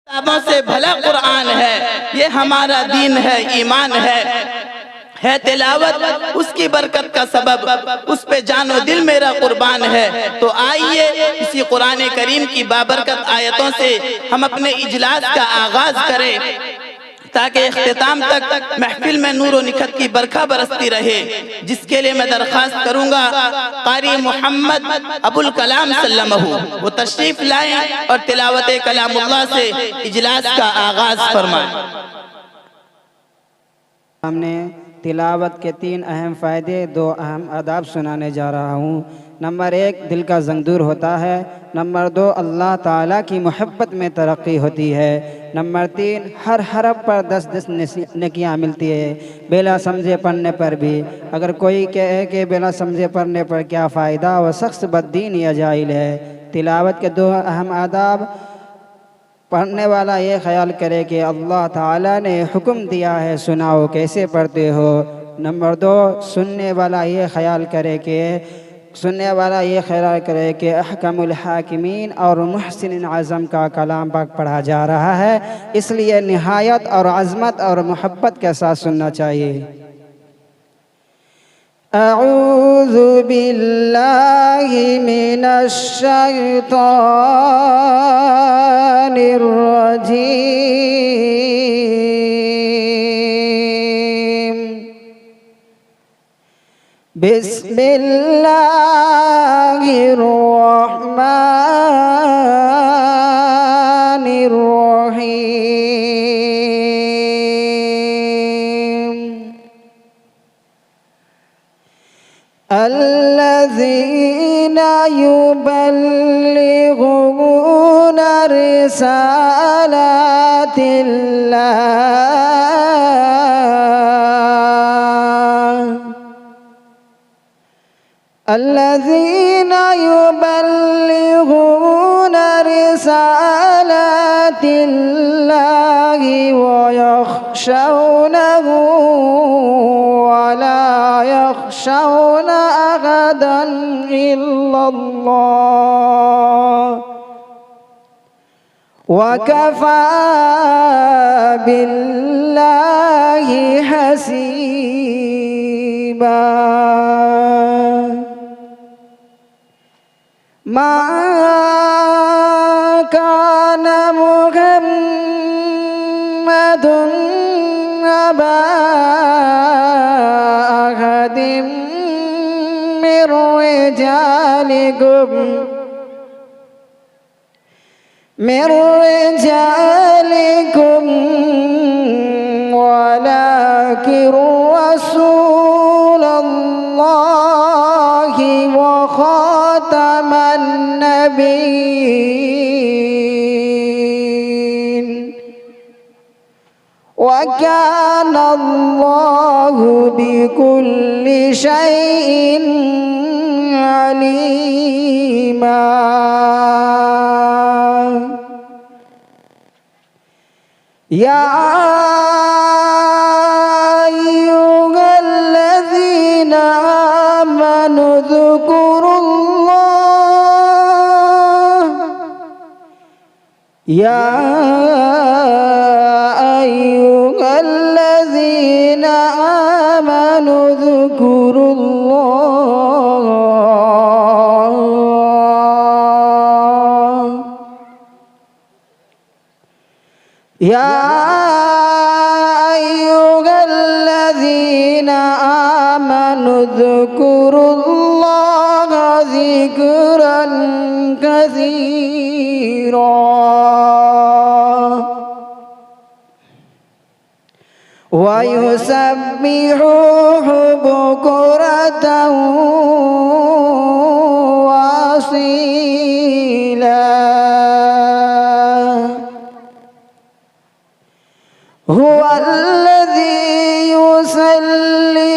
किताबों से भला कुरान है, ये हमारा दीन है, ईमान है तिलावत उसकी बरकत का सबब, उस पे जानो दिल मेरा कुर्बान है। तो आइए इसी कुरान करीम की बाबरकत आयतों से हम अपने इजलास का आगाज करें, ताकि इख्तिताम तक महफिल में नूर व निखत की बरखा बरसती रहे। जिसके लिए मैं दरख्वास्त करूंगा कारी मोहम्मद अबुल कलाम सल्लल्लाहु वो तशरीफ लाएं और तिलावत कलामुल्लाह से इजलास का आगाज फरमाएं। हमने तिलावत के 3 अहम फ़ायदे, 2 अहम आदाब सुनाने जा रहा हूँ। नंबर 1 दिल का ज़ंग होता है। नंबर 2 अल्लाह ताला की मोहब्बत में तरक्की होती है। नंबर 3 हर हरफ पर 10-10 नेकियां मिलती है बेला समझे पढ़ने पर भी। अगर कोई कहे कि बेला समझे पढ़ने पर क्या फ़ायदा, वह शख्स बद्दीन या जाहिल है। तिलावत के 2 अहम आदाब, पढ़ने वाला ये ख्याल करे कि अल्लाह ताला ने हुक्म दिया है, सुनाओ कैसे पढ़ते हो। नंबर 2 सुनने वाला ये ख्याल करे कि अहकमुल हाकिमीन और मुहसिन आज़म का कलाम पाक पढ़ा जा रहा है, इसलिए निहायत और अज़मत और मोहब्बत के साथ सुनना चाहिए। अऊज़ु बिल्लाहि मिनश शैतानिर रजीम। बिस्मिल्लाहिर रहमानिर रहीम। अल्लज़ीना युबल्लिगूना रिसालातिल्लाह। अल्लज़ीना युबल्लिगूना रिसालातिल्लाहि व यख़शौनहु व ला यख़शौना अहदन इल्लल्लाह व कफ़ा बिल्लाहि हसीबा। मा कान मुहम्मदुन अबा अहदिम मिर रिजालिकुम वलाकिन रसूलल्लाहि व खातमन नबीय्यीन व काना अल्लाहु बिकुल्लि शैइन अलीमा। या अय्युहल्लज़ीना आमनू ज़कुरुल्लाह। या अय्युहल्लज़ीना आमनू ज़कुरुल्लाह। या अय्युहल्लज़ीना आमनू ज़कुरुल्लाह ज़िक्रन कसीरा। व युसब्बिहुहु बुक्रतन व असीला। हुवल्लज़ी युसल्ली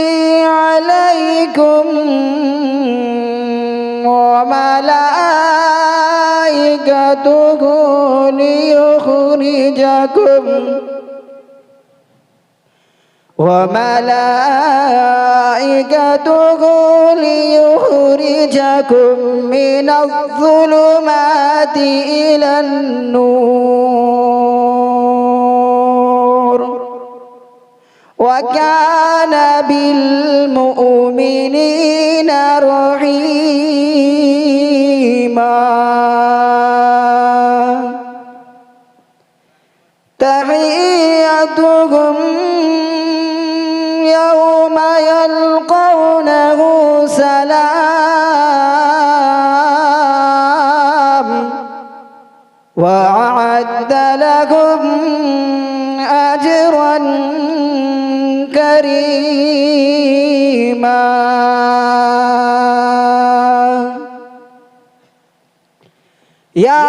अलैकुम व मलाइकतुहु लियुखरिजकुम وملائكته ليخرجكم من الظلمات إلى النور ويخرجكم من الظلمات إلى النور ويجعلكم نورا وينزل عليكم من السماء رزقا ويصلي عليكم ملائكة يطهرون ويملائكته ليخرجكم من الظلمات إلى النور ويخرجكم من الظلمات إلى النور ويجعلكم نورا وينزل عليكم من السماء رزقا ويصلي عليكم ملائكة يطهرون ويملائكته وكان بالمؤمنين رحيما تحيتهم يوم يلقونه سلام وأعد لهم أجرا كريما يا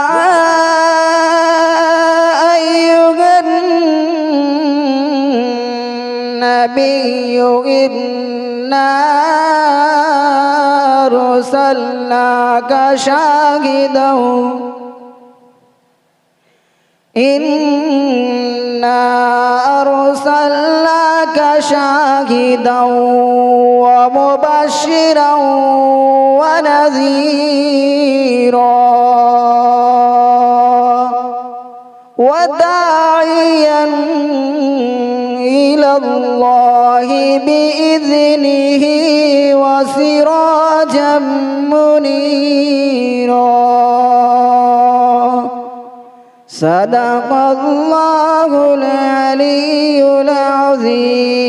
أيها النبي إنا أرسلناك شاهدا إنا أرسلناك شاهدا ومبشرا ونذيرا وداعيا إلى الله بإذنه وسراجا منيرا صدق الله العلي العظيم